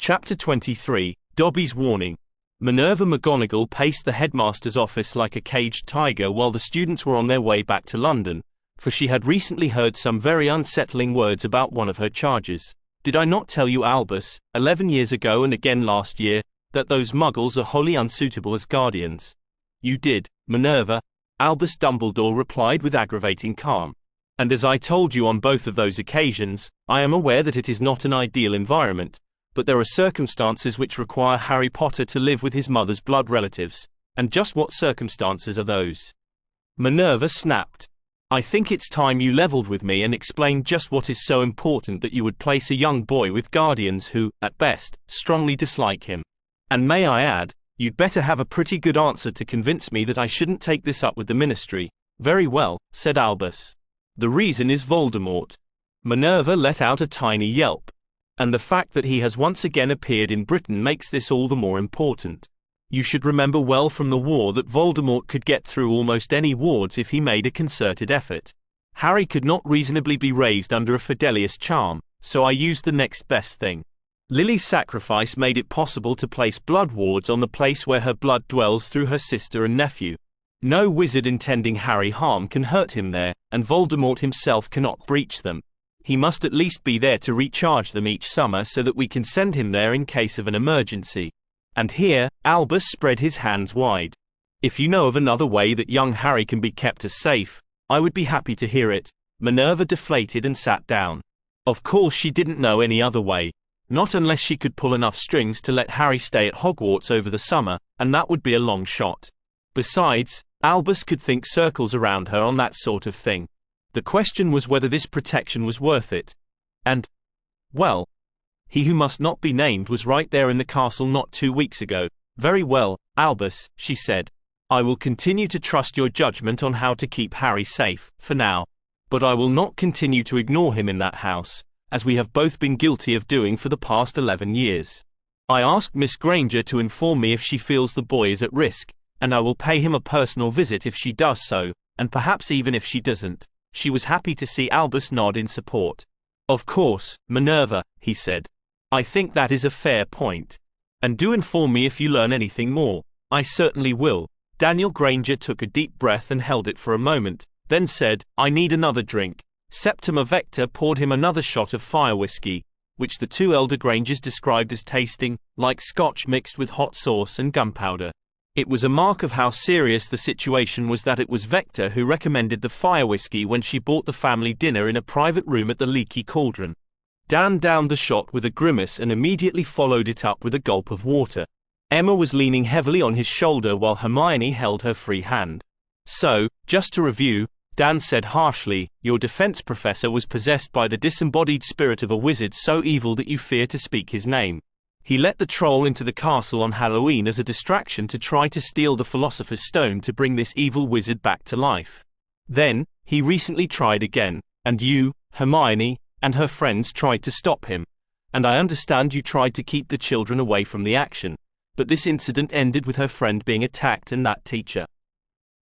Chapter 23, Dobby's Warning. Minerva McGonagall paced the headmaster's office like a caged tiger while the students were on their way back to London, for she had recently heard some very unsettling words about one of her charges. Did I not tell you, Albus, 11 years ago and again last year, that those muggles are wholly unsuitable as guardians? You did, Minerva, Albus Dumbledore replied with aggravating calm. And as I told you on both of those occasions, I am aware that it is not an ideal environment, but there are circumstances which require Harry Potter to live with his mother's blood relatives. And just what circumstances are those? Minerva snapped. I think it's time you leveled with me and explained just what is so important that you would place a young boy with guardians who, at best, strongly dislike him. And may I add, you'd better have a pretty good answer to convince me that I shouldn't take this up with the Ministry. Very well, said Albus. The reason is Voldemort. Minerva let out a tiny yelp. And the fact that he has once again appeared in Britain makes this all the more important. You should remember well from the war that Voldemort could get through almost any wards if he made a concerted effort. Harry could not reasonably be raised under a Fidelius charm, so I used the next best thing. Lily's sacrifice made it possible to place blood wards on the place where her blood dwells through her sister and nephew. No wizard intending Harry harm can hurt him there, and Voldemort himself cannot breach them. He must at least be there to recharge them each summer so that we can send him there in case of an emergency. And here, Albus spread his hands wide. If you know of another way that young Harry can be kept as safe, I would be happy to hear it. Minerva deflated and sat down. Of course she didn't know any other way. Not unless she could pull enough strings to let Harry stay at Hogwarts over the summer, and that would be a long shot. Besides, Albus could think circles around her on that sort of thing. The question was whether this protection was worth it. And, well, he who must not be named was right there in the castle not 2 weeks ago. Very well, Albus, she said. I will continue to trust your judgment on how to keep Harry safe, for now. But I will not continue to ignore him in that house, as we have both been guilty of doing for the past 11 years. I asked Miss Granger to inform me if she feels the boy is at risk, and I will pay him a personal visit if she does so, and perhaps even if she doesn't. She was happy to see Albus nod in support. Of course, Minerva, he said. I think that is a fair point. And do inform me if you learn anything more. I certainly will. Daniel Granger took a deep breath and held it for a moment, then said, I need another drink. Septima Vector poured him another shot of fire whiskey, which the two elder Grangers described as tasting like scotch mixed with hot sauce and gunpowder. It was a mark of how serious the situation was that it was Vector who recommended the fire whiskey when she bought the family dinner in a private room at the Leaky Cauldron. Dan downed the shot with a grimace and immediately followed it up with a gulp of water. Emma was leaning heavily on his shoulder while Hermione held her free hand. So, just to review, Dan said harshly, your defense professor was possessed by the disembodied spirit of a wizard so evil that you fear to speak his name. He let the troll into the castle on Halloween as a distraction to try to steal the Philosopher's Stone to bring this evil wizard back to life. Then, he recently tried again, and you, Hermione, and her friends tried to stop him. And I understand you tried to keep the children away from the action, but this incident ended with her friend being attacked and that teacher.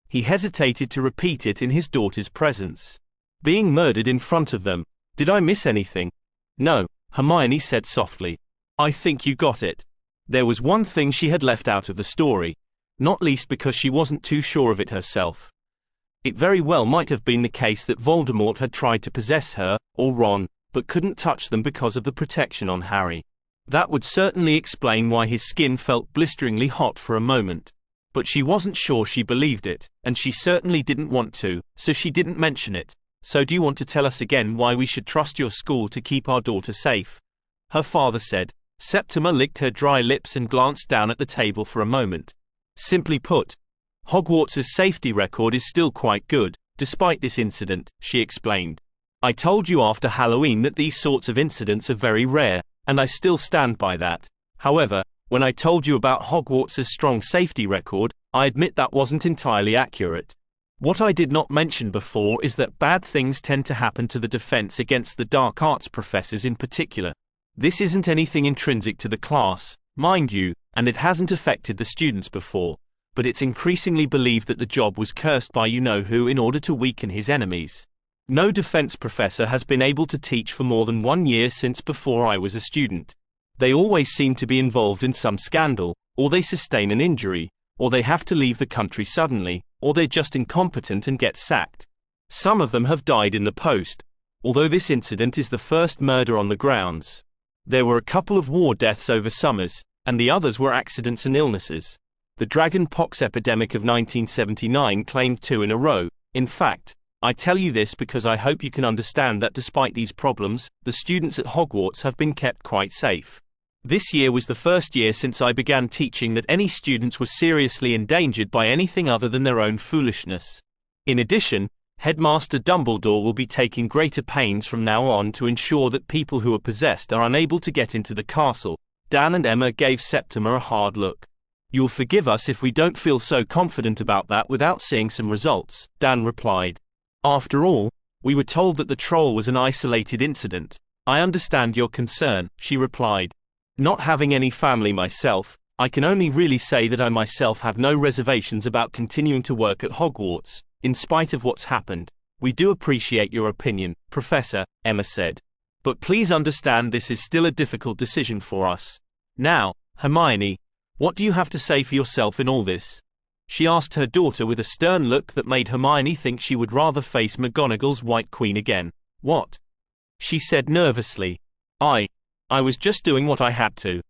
He hesitated to repeat it in his daughter's presence. Being murdered in front of them. Did I miss anything? No, Hermione said softly. I think you got it. There was one thing she had left out of the story, not least because she wasn't too sure of it herself. It very well might have been the case that Voldemort had tried to possess her, or Ron, but couldn't touch them because of the protection on Harry. That would certainly explain why his skin felt blisteringly hot for a moment. But she wasn't sure she believed it, and she certainly didn't want to, so she didn't mention it. So do you want to tell us again why we should trust your school to keep our daughter safe? Her father said. Septima licked her dry lips and glanced down at the table for a moment. Simply put, Hogwarts' safety record is still quite good, despite this incident, she explained. I told you after Halloween that these sorts of incidents are very rare, and I still stand by that. However, when I told you about Hogwarts' strong safety record, I admit that wasn't entirely accurate. What I did not mention before is that bad things tend to happen to the defense against the dark arts professors in particular. This isn't anything intrinsic to the class, mind you, and it hasn't affected the students before, but it's increasingly believed that the job was cursed by you-know-who in order to weaken his enemies. No defense professor has been able to teach for more than 1 year since before I was a student. They always seem to be involved in some scandal, or they sustain an injury, or they have to leave the country suddenly, or they're just incompetent and get sacked. Some of them have died in the post, although this incident is the first murder on the grounds. There were a couple of war deaths over summers, and the others were accidents and illnesses. The dragon pox epidemic of 1979 claimed 2 in a row. In fact, I tell you this because I hope you can understand that despite these problems, the students at Hogwarts have been kept quite safe. This year was the first year since I began teaching that any students were seriously endangered by anything other than their own foolishness. In addition, Headmaster Dumbledore will be taking greater pains from now on to ensure that people who are possessed are unable to get into the castle. Dan and Emma gave Septima a hard look. You'll forgive us if we don't feel so confident about that without seeing some results, Dan replied. After all, we were told that the troll was an isolated incident. I understand your concern, she replied. Not having any family myself, I can only really say that I myself have no reservations about continuing to work at Hogwarts, in spite of what's happened. We do appreciate your opinion, Professor, Emma said. But please understand this is still a difficult decision for us. Now, Hermione, what do you have to say for yourself in all this? She asked her daughter with a stern look that made Hermione think she would rather face McGonagall's White Queen again. What? She said nervously. I was just doing what I had to.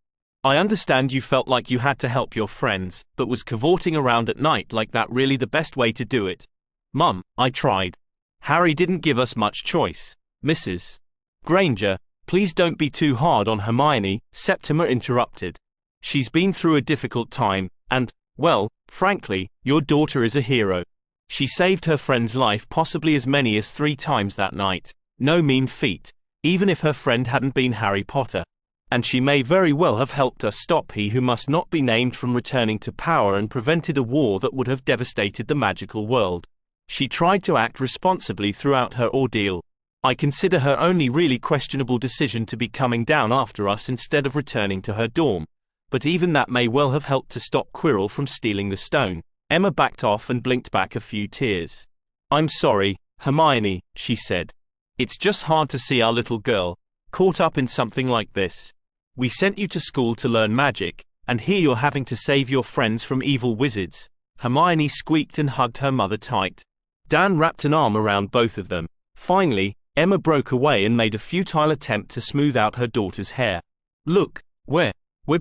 I understand you felt like you had to help your friends, but was cavorting around at night like that really the best way to do it? Mum, I tried. Harry didn't give us much choice. Mrs. Granger, please don't be too hard on Hermione, Septima interrupted. She's been through a difficult time, and, well, frankly, your daughter is a hero. She saved her friend's life possibly as many as 3 times that night. No mean feat, even if her friend hadn't been Harry Potter. And she may very well have helped us stop he who must not be named from returning to power and prevented a war that would have devastated the magical world. She tried to act responsibly throughout her ordeal. I consider her only really questionable decision to be coming down after us instead of returning to her dorm. But even that may well have helped to stop Quirrell from stealing the stone. Emma backed off and blinked back a few tears. I'm sorry, Hermione, she said. It's just hard to see our little girl caught up in something like this. We sent you to school to learn magic, and here you're having to save your friends from evil wizards. Hermione squeaked and hugged her mother tight. Dan wrapped an arm around both of them. Finally, Emma broke away and made a futile attempt to smooth out her daughter's hair. Look, we're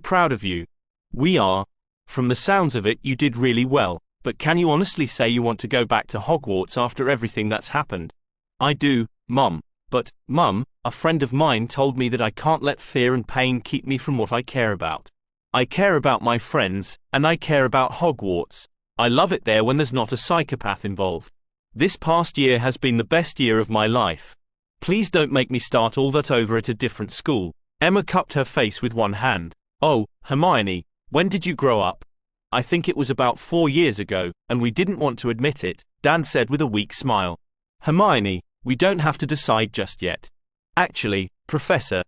proud of you. We are. From the sounds of it, you did really well, but can you honestly say you want to go back to Hogwarts after everything that's happened? I do, Mum. But, Mum, a friend of mine told me that I can't let fear and pain keep me from what I care about. I care about my friends, and I care about Hogwarts. I love it there when there's not a psychopath involved. This past year has been the best year of my life. Please don't make me start all that over at a different school. Emma cupped her face with one hand. Oh, Hermione, when did you grow up? I think it was about 4 years ago, and we didn't want to admit it, Dan said with a weak smile. Hermione, we don't have to decide just yet. Actually, Professor,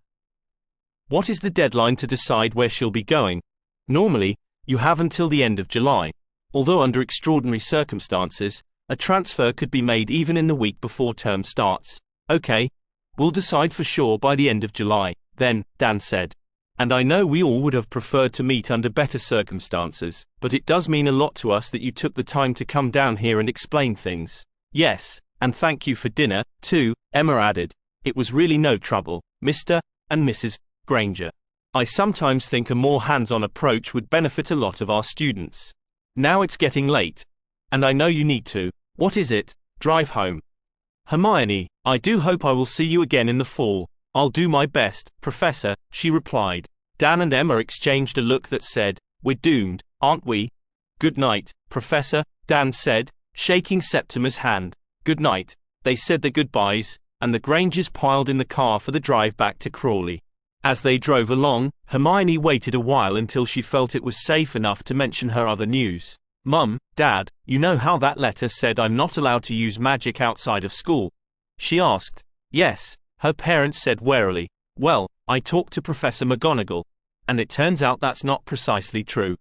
what is the deadline to decide where she'll be going? Normally, you have until the end of July. Although under extraordinary circumstances, a transfer could be made even in the week before term starts. Okay, we'll decide for sure by the end of July, then, Dan said. And I know we all would have preferred to meet under better circumstances, but it does mean a lot to us that you took the time to come down here and explain things. Yes, and thank you for dinner, too, Emma added. It was really no trouble, Mr. and Mrs. Granger. I sometimes think a more hands-on approach would benefit a lot of our students. Now it's getting late. And I know you need to. What is it? Drive home. Hermione, I do hope I will see you again in the fall. I'll do my best, Professor, she replied. Dan and Emma exchanged a look that said, we're doomed, aren't we? Good night, Professor, Dan said, shaking Septima's hand. Good night. They said their goodbyes, and the Grangers piled in the car for the drive back to Crawley. As they drove along, Hermione waited a while until she felt it was safe enough to mention her other news. Mum, Dad, you know how that letter said I'm not allowed to use magic outside of school? She asked. Yes, her parents said warily. Well, I talked to Professor McGonagall, and it turns out that's not precisely true.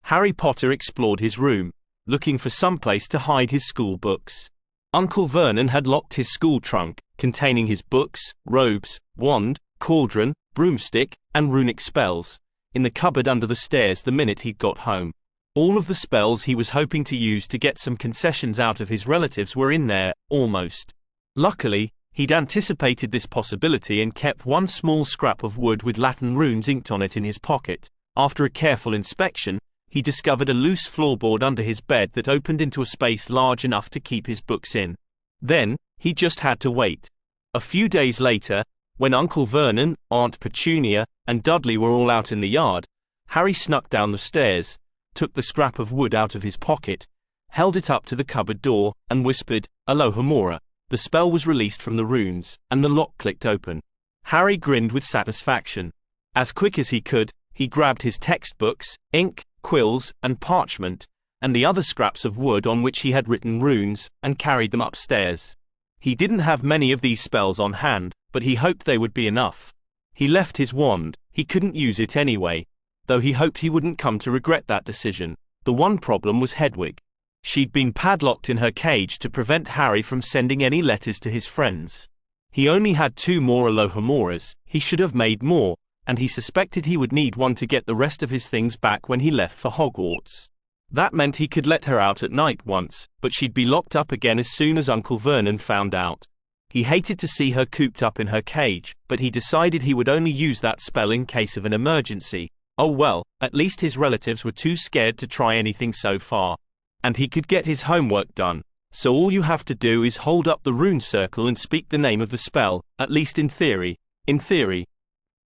Harry Potter explored his room, looking for some place to hide his school books. Uncle Vernon had locked his school trunk, containing his books, robes, wand, cauldron, broomstick, and runic spells in the cupboard under the stairs the minute he'd got home. All of the spells he was hoping to use to get some concessions out of his relatives were in there, almost. Luckily, he'd anticipated this possibility and kept one small scrap of wood with Latin runes inked on it in his pocket. After a careful inspection, he discovered a loose floorboard under his bed that opened into a space large enough to keep his books in. Then, he just had to wait. A few days later, when Uncle Vernon, Aunt Petunia, and Dudley were all out in the yard, Harry snuck down the stairs, took the scrap of wood out of his pocket, held it up to the cupboard door, and whispered, "Alohomora." The spell was released from the runes, and the lock clicked open. Harry grinned with satisfaction. As quick as he could, he grabbed his textbooks, ink, quills, and parchment, and the other scraps of wood on which he had written runes, and carried them upstairs. He didn't have many of these spells on hand, but he hoped they would be enough. He left his wand, he couldn't use it anyway, though he hoped he wouldn't come to regret that decision. The one problem was Hedwig. She'd been padlocked in her cage to prevent Harry from sending any letters to his friends. He only had 2 more Alohomoras, he should have made more, and he suspected he would need one to get the rest of his things back when he left for Hogwarts. That meant he could let her out at night once, but she'd be locked up again as soon as Uncle Vernon found out. He hated to see her cooped up in her cage, but he decided he would only use that spell in case of an emergency. Oh well, at least his relatives were too scared to try anything so far. And he could get his homework done. So all you have to do is hold up the rune circle and speak the name of the spell, at least in theory. In theory.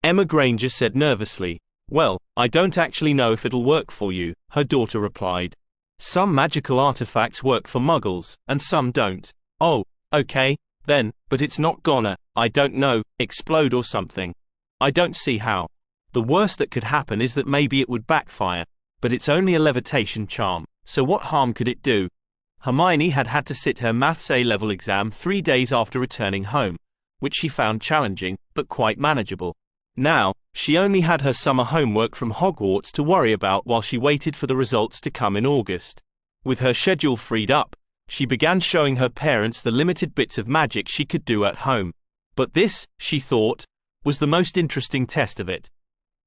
Emma Granger said nervously. "Well, I don't actually know if it'll work for you," her daughter replied. "Some magical artifacts work for muggles, and some don't." "Oh, okay, then, but it's not gonna, I don't know, explode or something. I don't see how. The worst that could happen is that maybe it would backfire, but it's only a levitation charm, so what harm could it do?" Hermione had had to sit her Maths A-level exam 3 days after returning home, which she found challenging, but quite manageable. Now, she only had her summer homework from Hogwarts to worry about while she waited for the results to come in August. With her schedule freed up, she began showing her parents the limited bits of magic she could do at home. But this, she thought, was the most interesting test of it.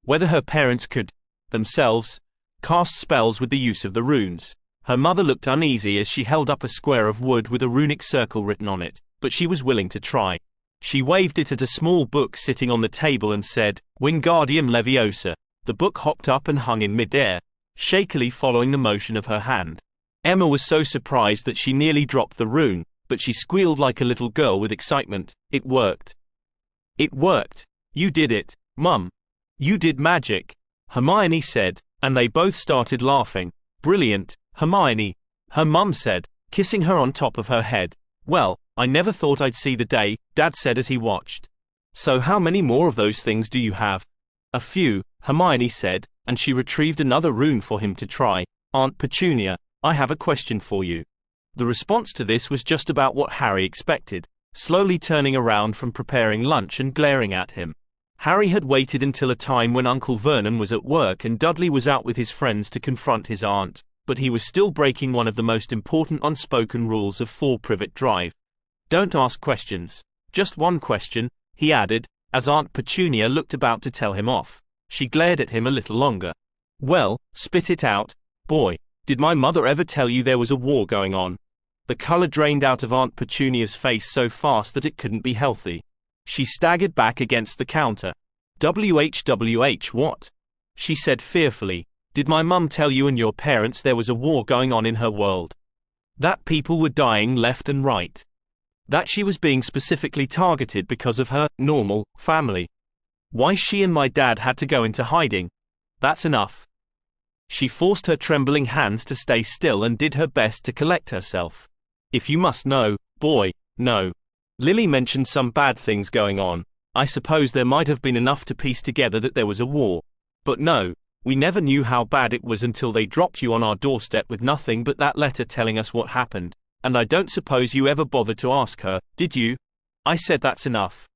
Whether her parents could, themselves, cast spells with the use of the runes. Her mother looked uneasy as she held up a square of wood with a runic circle written on it, but she was willing to try. She waved it at a small book sitting on the table and said, "Wingardium Leviosa." The book hopped up and hung in midair, shakily following the motion of her hand. Emma was so surprised that she nearly dropped the rune, but she squealed like a little girl with excitement. "It worked. It worked. You did it, Mum. You did magic," Hermione said, and they both started laughing. "Brilliant, Hermione," her mum said, kissing her on top of her head. "Well, I never thought I'd see the day," Dad said as he watched. "So how many more of those things do you have?" "A few," Hermione said, and she retrieved another rune for him to try. "Aunt Petunia, I have a question for you." The response to this was just about what Harry expected, slowly turning around from preparing lunch and glaring at him. Harry had waited until a time when Uncle Vernon was at work and Dudley was out with his friends to confront his aunt, but he was still breaking one of the most important unspoken rules of Four Privet Drive. "Don't ask questions. Just one question," he added, as Aunt Petunia looked about to tell him off. She glared at him a little longer. "Well, spit it out, boy. Did my mother ever tell you there was a war going on?" The color drained out of Aunt Petunia's face so fast that it couldn't be healthy. She staggered back against the counter. "WHWH what?" she said fearfully. "Did my mum tell you and your parents there was a war going on in her world? That people were dying left and right? That she was being specifically targeted because of her normal family? Why she and my dad had to go into hiding? That's enough." She forced her trembling hands to stay still and did her best to collect herself. "If you must know, boy, no. Lily mentioned some bad things going on. I suppose there might have been enough to piece together that there was a war. But no, we never knew how bad it was until they dropped you on our doorstep with nothing but that letter telling us what happened. And I don't suppose you ever bothered to ask her, did you?" I said that's enough.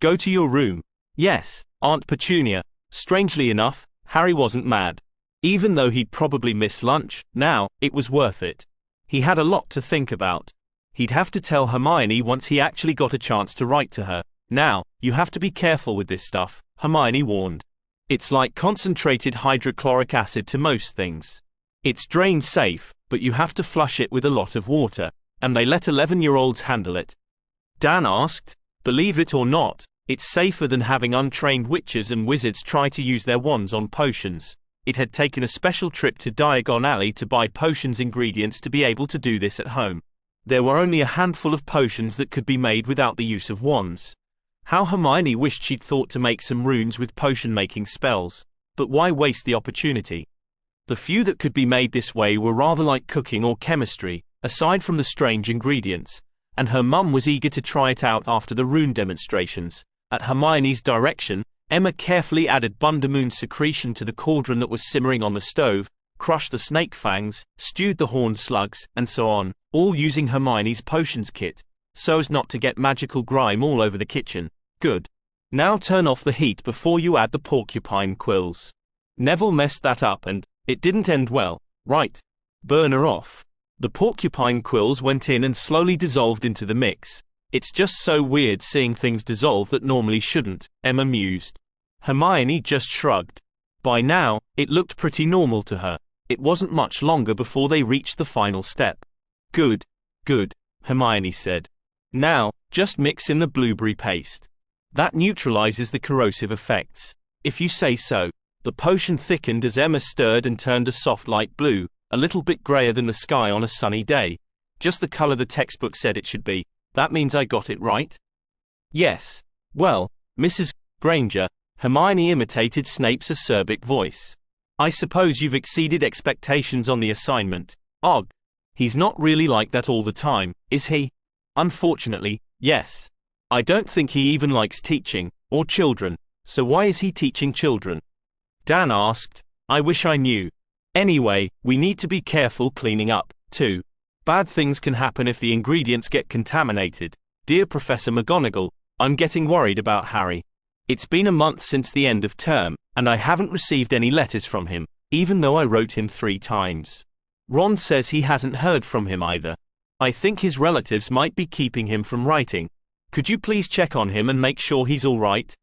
"Go to your room." "Yes, Aunt Petunia." Strangely enough, Harry wasn't mad. Even though he'd probably miss lunch, now, it was worth it. He had a lot to think about. He'd have to tell Hermione once he actually got a chance to write to her. Now, you have to be careful with this stuff, Hermione warned. It's like concentrated hydrochloric acid to most things. It's drain safe, but you have to flush it with a lot of water, and they let 11-year-olds handle it. Dan asked, believe it or not, it's safer than having untrained witches and wizards try to use their wands on potions. It had taken a special trip to Diagon Alley to buy potions ingredients to be able to do this at home. There were only a handful of potions that could be made without the use of wands. How Hermione wished she'd thought to make some runes with potion-making spells, but why waste the opportunity? The few that could be made this way were rather like cooking or chemistry, aside from the strange ingredients, and her mum was eager to try it out after the rune demonstrations. At Hermione's direction, Emma carefully added Bundamoon secretion to the cauldron that was simmering on the stove, crushed the snake fangs, stewed the horned slugs, and so on, all using Hermione's potions kit, so as not to get magical grime all over the kitchen. Good. Now turn off the heat before you add the porcupine quills. Neville messed that up and it didn't end well, right? Burn her off. The porcupine quills went in and slowly dissolved into the mix. It's just so weird seeing things dissolve that normally shouldn't, Emma mused. Hermione just shrugged. By now, it looked pretty normal to her. It wasn't much longer before they reached the final step. Good. Good, Hermione said. Now, just mix in the blueberry paste. That neutralizes the corrosive effects. If you say so. The potion thickened as Emma stirred and turned a soft light blue, a little bit grayer than the sky on a sunny day. Just the color the textbook said it should be. That means I got it right? Yes. Well, Mrs. Granger, Hermione imitated Snape's acerbic voice. I suppose you've exceeded expectations on the assignment. Ugh. He's not really like that all the time, is he? Unfortunately, yes. I don't think he even likes teaching, or children, so why is he teaching children? Dan asked. I wish I knew. Anyway, we need to be careful cleaning up, too. Bad things can happen if the ingredients get contaminated. Dear Professor McGonagall, I'm getting worried about Harry. It's been a month since the end of term, and I haven't received any letters from him, even though I wrote him 3 times. Ron says he hasn't heard from him either. I think his relatives might be keeping him from writing. Could you please check on him and make sure he's all right?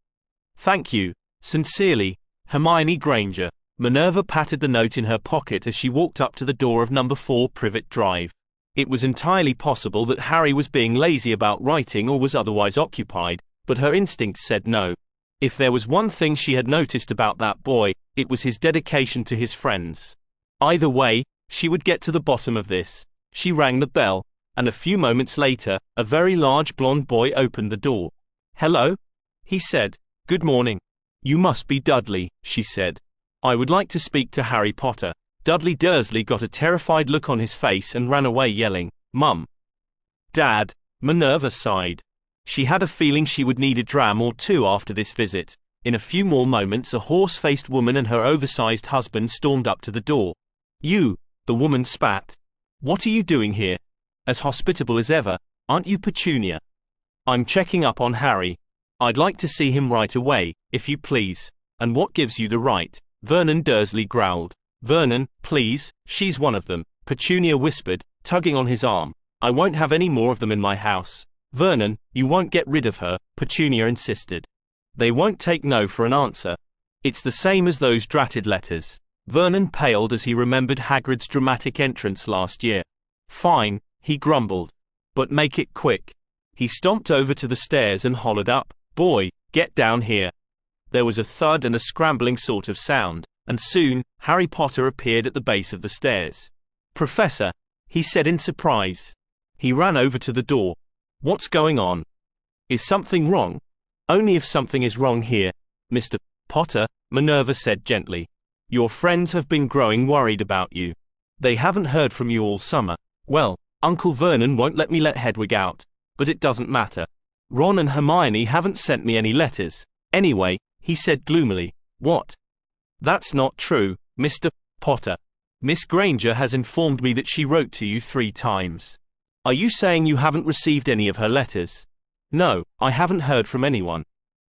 Thank you. Sincerely, Hermione Granger. Minerva patted the note in her pocket as she walked up to the door of number 4 Privet Drive. It was entirely possible that Harry was being lazy about writing or was otherwise occupied, but her instincts said no. If there was one thing she had noticed about that boy, it was his dedication to his friends. Either way, she would get to the bottom of this. She rang the bell, and a few moments later, a very large blonde boy opened the door. Hello? He said. Good morning. You must be Dudley, she said. I would like to speak to Harry Potter. Dudley Dursley got a terrified look on his face and ran away yelling, Mum. Dad, Minerva sighed. She had a feeling she would need a dram or two after this visit. In a few more moments a horse-faced woman and her oversized husband stormed up to the door. You, the woman spat. What are you doing here? As hospitable as ever, aren't you Petunia? I'm checking up on Harry. I'd like to see him right away, if you please. And what gives you the right? Vernon Dursley growled. Vernon, please, she's one of them, Petunia whispered, tugging on his arm. I won't have any more of them in my house. Vernon, you won't get rid of her, Petunia insisted. They won't take no for an answer. It's the same as those dratted letters. Vernon paled as he remembered Hagrid's dramatic entrance last year. Fine, he grumbled. But make it quick. He stomped over to the stairs and hollered up, Boy, get down here. There was a thud and a scrambling sort of sound, and soon, Harry Potter appeared at the base of the stairs. Professor, he said in surprise. He ran over to the door. What's going on? Is something wrong? Only if something is wrong here, Mr. Potter, Minerva said gently. Your friends have been growing worried about you. They haven't heard from you all summer. Well, Uncle Vernon won't let me let Hedwig out, but it doesn't matter. Ron and Hermione haven't sent me any letters. Anyway, he said gloomily. What? That's not true, Mr. Potter. Miss Granger has informed me that she wrote to you 3 times. Are you saying you haven't received any of her letters? No, I haven't heard from anyone.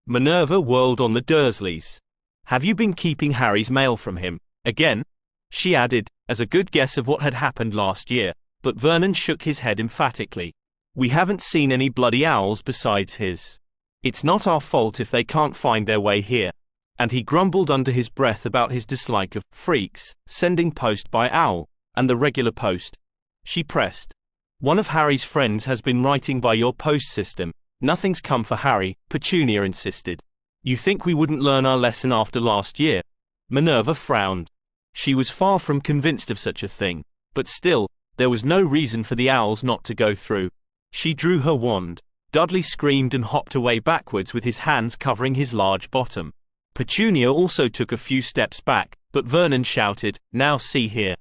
Minerva whirled on the Dursleys. Have you been keeping Harry's mail from him, again? She added, as a good guess of what had happened last year, but Vernon shook his head emphatically. We haven't seen any bloody owls besides his. It's not our fault if they can't find their way here. And he grumbled under his breath about his dislike of freaks, sending post by owl, and the regular post. She pressed. One of Harry's friends has been writing by your post system. Nothing's come for Harry, Petunia insisted. You think we wouldn't learn our lesson after last year? Minerva frowned. She was far from convinced of such a thing, but still, there was no reason for the owls not to go through. She drew her wand. Dudley screamed and hopped away backwards with his hands covering his large bottom. Petunia also took a few steps back, but Vernon shouted, "Now see here.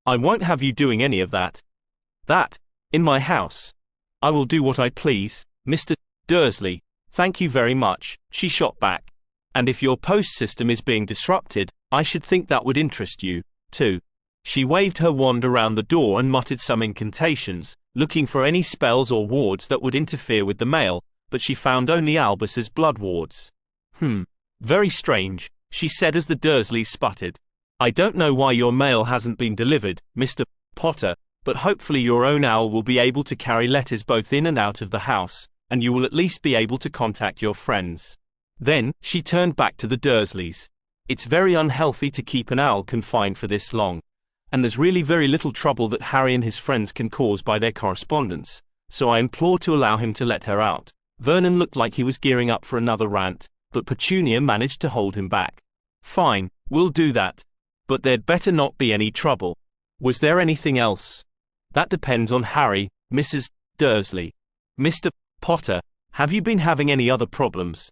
I won't have you doing any of that. That, in my house. I will do what I please, Mr. Dursley. Thank you very much," she shot back. "And if your post system is being disrupted, I should think that would interest you, too." She waved her wand around the door and muttered some incantations, looking for any spells or wards that would interfere with the mail, but she found only Albus's blood wards. Very strange," she said as the Dursleys sputtered. "I don't know why your mail hasn't been delivered, Mr. Potter, but hopefully your own owl will be able to carry letters both in and out of the house, and you will at least be able to contact your friends." Then, she turned back to the Dursleys. "It's very unhealthy to keep an owl confined for this long, and there's really very little trouble that Harry and his friends can cause by their correspondence, so I implore to allow him to let her out." Vernon looked like he was gearing up for another rant, but Petunia managed to hold him back. "Fine, we'll do that. But there'd better not be any trouble." "Was there anything else?" "That depends on Harry, Mrs. Dursley." "Mr. Potter, have you been having any other problems?"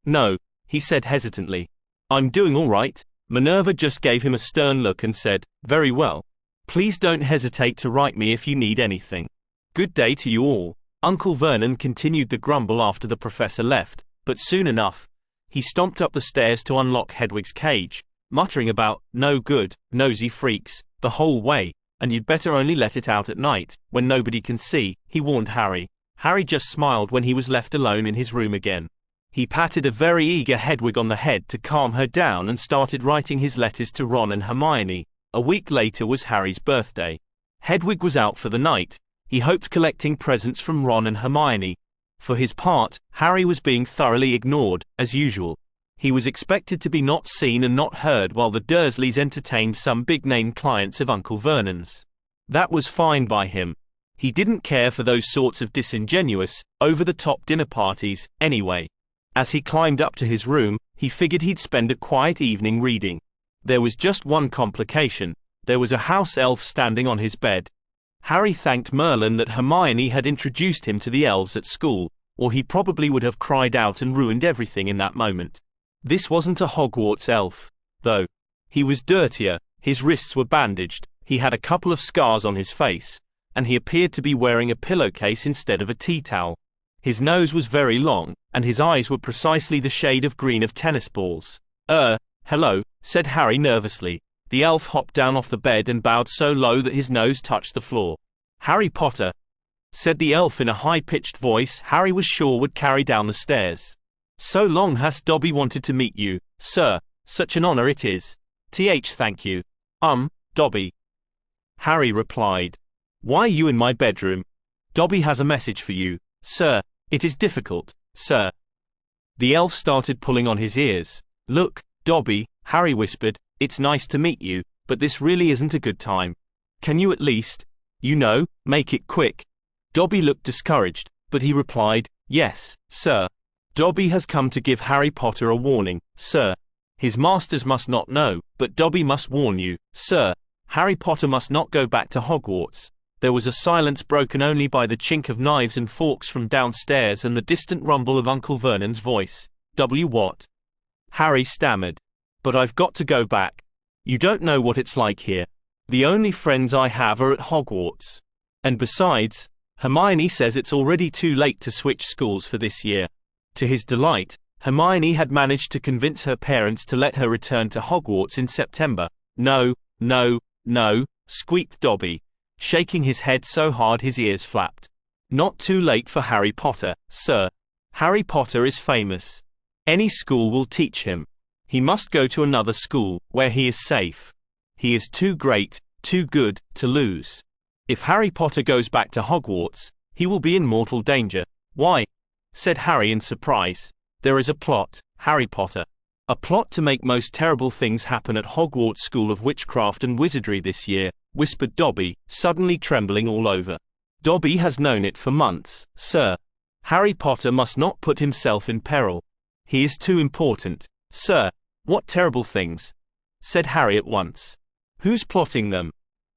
No," he said hesitantly. "I'm doing all right." Minerva just gave him a stern look and said, "Very well. Please don't hesitate to write me if you need anything. Good day to you all." Uncle Vernon continued the grumble after the professor left, but soon enough, he stomped up the stairs to unlock Hedwig's cage, muttering about "no good, nosy freaks" the whole way, and "you'd better only let it out at night, when nobody can see," he warned Harry. Harry just smiled when he was left alone in his room again. He patted a very eager Hedwig on the head to calm her down and started writing his letters to Ron and Hermione. A week later was Harry's birthday. Hedwig was out for the night. He hoped collecting presents from Ron and Hermione. For his part, Harry was being thoroughly ignored, as usual. He was expected to be not seen and not heard while the Dursleys entertained some big-name clients of Uncle Vernon's. That was fine by him. He didn't care for those sorts of disingenuous, over-the-top dinner parties, anyway. As he climbed up to his room, he figured he'd spend a quiet evening reading. There was just one complication. There was a house elf standing on his bed. Harry thanked Merlin that Hermione had introduced him to the elves at school, or he probably would have cried out and ruined everything in that moment. This wasn't a Hogwarts elf, though. He was dirtier, his wrists were bandaged, he had a couple of scars on his face, and he appeared to be wearing a pillowcase instead of a tea towel. His nose was very long, and his eyes were precisely the shade of green of tennis balls. Hello," said Harry nervously. The elf hopped down off the bed and bowed so low that his nose touched the floor. "Harry Potter," said the elf in a high-pitched voice Harry was sure would carry down the stairs. "So long has Dobby wanted to meet you, sir. Such an honor it is." Thank you. Dobby," Harry replied. "Why are you in my bedroom?" "Dobby has a message for you, sir. It is difficult, sir." The elf started pulling on his ears. "Look, Dobby," Harry whispered, "it's nice to meet you, but this really isn't a good time. Can you at least, make it quick?" Dobby looked discouraged, but he replied, "Yes, sir. Dobby has come to give Harry Potter a warning, sir. His masters must not know, but Dobby must warn you, sir. Harry Potter must not go back to Hogwarts." There was a silence broken only by the chink of knives and forks from downstairs and the distant rumble of Uncle Vernon's voice. What?" Harry stammered. "But I've got to go back. You don't know what it's like here. The only friends I have are at Hogwarts. And besides, Hermione says it's already too late to switch schools for this year." To his delight, Hermione had managed to convince her parents to let her return to Hogwarts in September. No, squeaked Dobby, shaking his head so hard his ears flapped. "Not too late for Harry Potter, sir. Harry Potter is famous. Any school will teach him. He must go to another school, where he is safe. He is too great, too good, to lose. If Harry Potter goes back to Hogwarts, he will be in mortal danger." "Why?" said Harry in surprise. There is a plot, Harry Potter. A plot to make most terrible things happen at Hogwarts School of Witchcraft and Wizardry this year, whispered Dobby, suddenly trembling all over. Dobby has known it for months, sir. Harry Potter must not put himself in peril. He is too important, sir. What terrible things? Said Harry at once. Who's plotting them?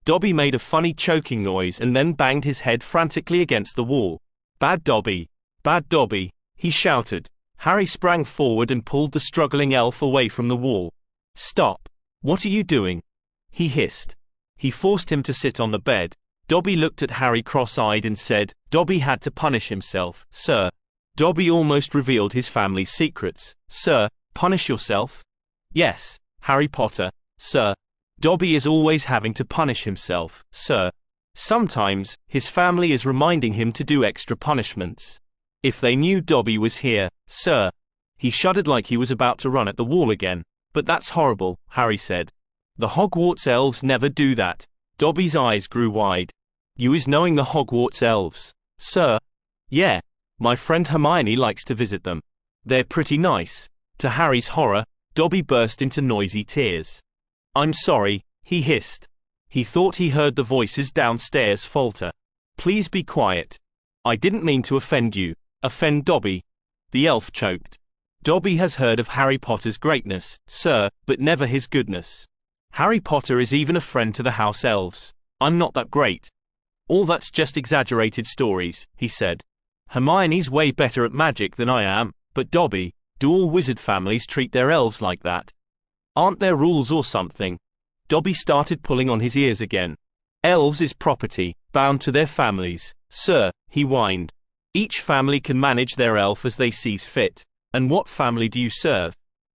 Dobby made a funny choking noise and then banged his head frantically against the wall. Bad Dobby! Bad Dobby! He shouted. Harry sprang forward and pulled the struggling elf away from the wall. Stop! What are you doing? He hissed. He forced him to sit on the bed. Dobby looked at Harry cross-eyed and said, Dobby had to punish himself, sir. Dobby almost revealed his family's secrets. Sir, punish yourself? Yes, Harry Potter, sir. Dobby is always having to punish himself, sir. Sometimes, his family is reminding him to do extra punishments. If they knew Dobby was here, sir. He shuddered like he was about to run at the wall again. But that's horrible, Harry said. The Hogwarts elves never do that. Dobby's eyes grew wide. You is knowing the Hogwarts elves, sir? Yeah. My friend Hermione likes to visit them. They're pretty nice. To Harry's horror, Dobby burst into noisy tears. I'm sorry, he hissed. He thought he heard the voices downstairs falter. Please be quiet. I didn't mean to offend you. Offend Dobby? The elf choked. Dobby has heard of Harry Potter's greatness, sir, but never his goodness. Harry Potter is even a friend to the house elves. I'm not that great. All that's just exaggerated stories, he said. Hermione's way better at magic than I am, but Dobby, do all wizard families treat their elves like that? Aren't there rules or something? Dobby started pulling on his ears again. Elves is property, bound to their families, sir, he whined. Each family can manage their elf as they sees fit. And what family do you serve?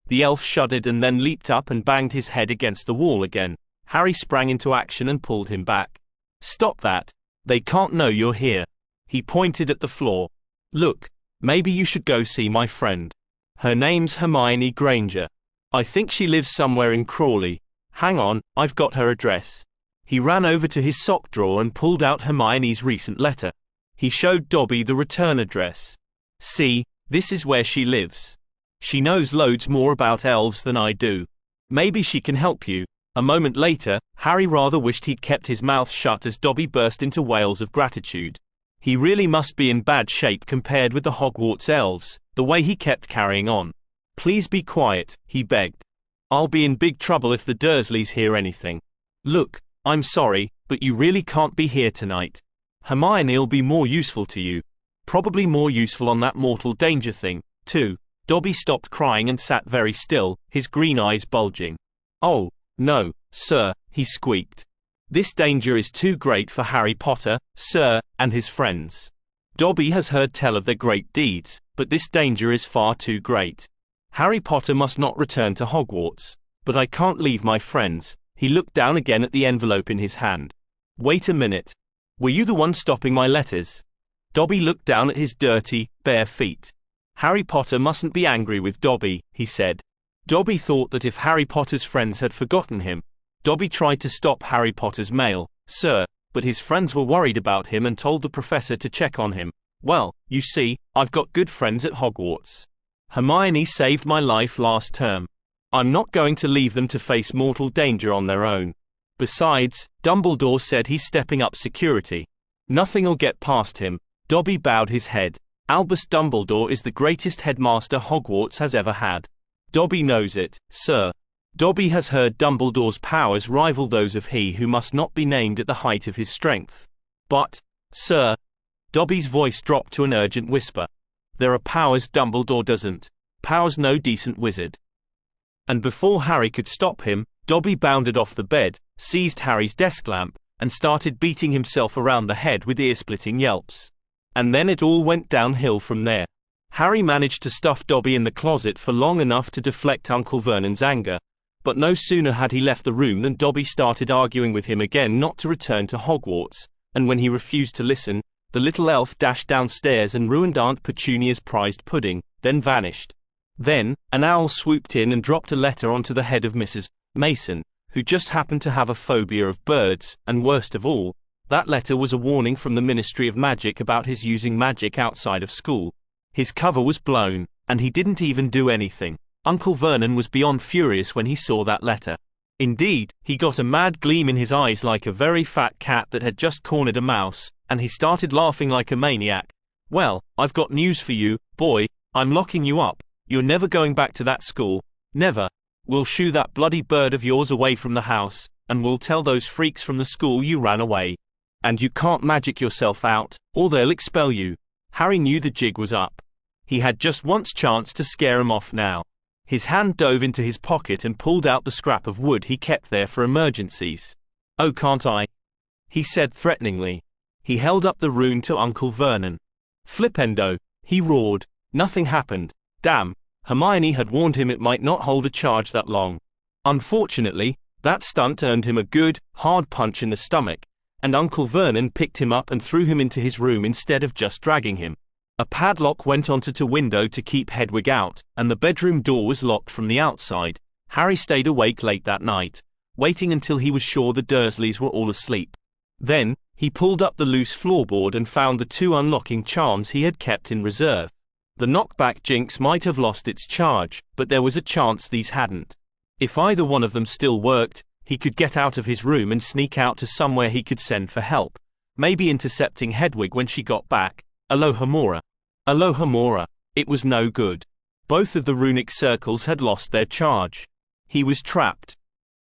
The elf shuddered and then leaped up and banged his head against the wall again. Harry sprang into action and pulled him back. Stop that. They can't know you're here. He pointed at the floor. Look, maybe you should go see my friend. Her name's Hermione Granger. I think she lives somewhere in Crawley. Hang on, I've got her address. He ran over to his sock drawer and pulled out Hermione's recent letter. He showed Dobby the return address. See, this is where she lives. She knows loads more about elves than I do. Maybe she can help you. A moment later, Harry rather wished he'd kept his mouth shut as Dobby burst into wails of gratitude. He really must be in bad shape compared with the Hogwarts elves, the way he kept carrying on. Please be quiet, he begged. I'll be in big trouble if the Dursleys hear anything. Look, I'm sorry, but you really can't be here tonight. Hermione'll be more useful to you. Probably more useful on that mortal danger thing, too. Dobby stopped crying and sat very still, his green eyes bulging. Oh, no, sir, he squeaked. This danger is too great for Harry Potter, sir, and his friends. Dobby has heard tell of their great deeds, but this danger is far too great. Harry Potter must not return to Hogwarts. But I can't leave my friends. He looked down again at the envelope in his hand. Wait a minute. Were you the one stopping my letters? Dobby looked down at his dirty, bare feet. Harry Potter mustn't be angry with Dobby, he said. Dobby thought that if Harry Potter's friends had forgotten him. Dobby tried to stop Harry Potter's mail, sir, but his friends were worried about him and told the professor to check on him. Well, you see, I've got good friends at Hogwarts. Hermione saved my life last term. I'm not going to leave them to face mortal danger on their own. Besides, Dumbledore said he's stepping up security. Nothing'll get past him. Dobby bowed his head. Albus Dumbledore is the greatest headmaster Hogwarts has ever had. Dobby knows it, sir. Dobby has heard Dumbledore's powers rival those of he who must not be named at the height of his strength. But, sir. Dobby's voice dropped to an urgent whisper. There are powers Dumbledore doesn't. Powers no decent wizard. And before Harry could stop him, Dobby bounded off the bed, seized Harry's desk lamp, and started beating himself around the head with ear-splitting yelps. And then it all went downhill from there. Harry managed to stuff Dobby in the closet for long enough to deflect Uncle Vernon's anger, but no sooner had he left the room than Dobby started arguing with him again not to return to Hogwarts, and when he refused to listen, the little elf dashed downstairs and ruined Aunt Petunia's prized pudding, then vanished. Then, an owl swooped in and dropped a letter onto the head of Mrs. Mason, who just happened to have a phobia of birds, and worst of all, that letter was a warning from the Ministry of Magic about his using magic outside of school. His cover was blown, and he didn't even do anything. Uncle Vernon was beyond furious when he saw that letter. Indeed, he got a mad gleam in his eyes like a very fat cat that had just cornered a mouse, and he started laughing like a maniac. "Well, I've got news for you, boy. I'm locking you up. You're never going back to that school. Never. We'll shoo that bloody bird of yours away from the house, and we'll tell those freaks from the school you ran away. And you can't magic yourself out, or they'll expel you." Harry knew the jig was up. He had just one chance to scare him off now. His hand dove into his pocket and pulled out the scrap of wood he kept there for emergencies. "Oh, can't I?" he said threateningly. He held up the rune to Uncle Vernon. "Flipendo," he roared. Nothing happened. Damn, Hermione had warned him it might not hold a charge that long. Unfortunately, that stunt earned him a good, hard punch in the stomach, and Uncle Vernon picked him up and threw him into his room instead of just dragging him. A padlock went onto the window to keep Hedwig out, and the bedroom door was locked from the outside. Harry stayed awake late that night, waiting until he was sure the Dursleys were all asleep. Then, he pulled up the loose floorboard and found the 2 unlocking charms he had kept in reserve. The knockback jinx might have lost its charge, but there was a chance these hadn't. If either one of them still worked, he could get out of his room and sneak out to somewhere he could send for help, maybe intercepting Hedwig when she got back. Alohomora. Alohomora. It was no good. Both of the runic circles had lost their charge. He was trapped.